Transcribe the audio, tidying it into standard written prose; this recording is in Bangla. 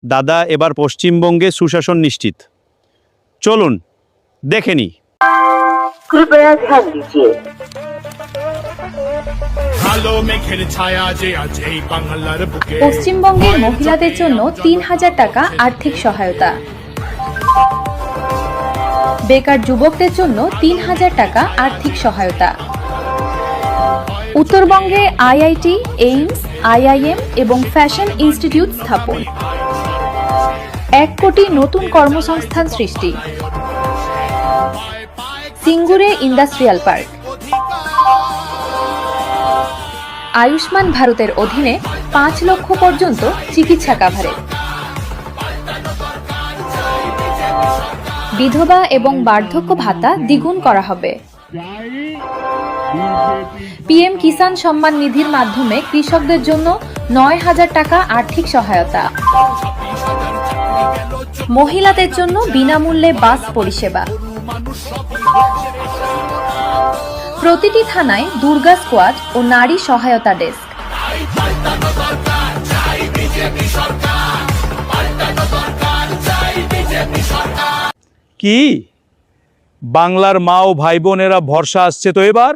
দাদা এবার পশ্চিমবঙ্গে সুশাসন নিশ্চিত। চলুন দেখে নিই। कृपया ध्यान दीजिए। কালো মেঘের ছায়া যে আজ এই বাংলার বুকে। পশ্চিমবঙ্গের মহিলাদের জন্য ৩,০০০ টাকা আর্থিক সহায়তা, বেকার যুবকদের জন্য ৩,০০০ টাকা আর্থিক সহায়তা। উত্তরবঙ্গে আইআইটি, এইমস, আইআইএম এবং ফ্যাশন ইনস্টিটিউট স্থাপন, ১ কোটি নতুন কর্মসংস্থান সৃষ্টি। সিঙ্গুরে ইন্ডাস্ট্রিয়াল পার্ক। আয়ুষ্মান ভারতের অধীনে ৫ লক্ষ পর্যন্ত চিকিৎসা কাভারেজ। বিধবা এবং বার্ধক্য ভাতা দ্বিগুণ করা হবে। পিএম কিষাণ সম্মান নিধির মাধ্যমে কৃষকদের জন্য ৯,০০০ টাকা আর্থিক সহায়তা। মহিলাদের জন্য বিনামূল্যে বাস পরিষেবা। প্রতিটি থানায় দুর্গা স্কোয়াড ও নারী সহায়তা ডেস্ক। কি বাংলার মা ও ভাই বোনেরা ভরসা আসছে তো এবার।